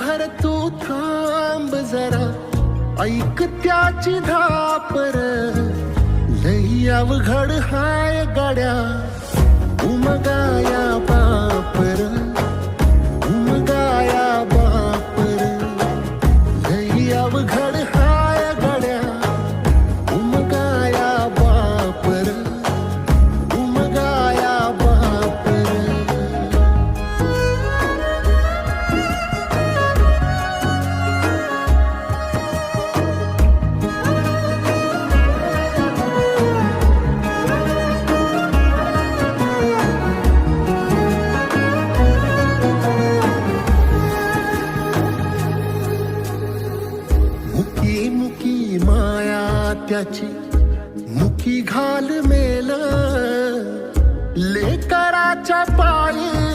हर तू थांब जरा, ऐक त्याची धापर, लई अवघड हाय गाड्या उमगाया बापर, उमगाया बापर, लई अवघड हाय गाड्या उमगाया बापर, उमगाया बापर. मुकी मुकी माया त्याची, मुकी घाल मेल, लेकराच्या पायी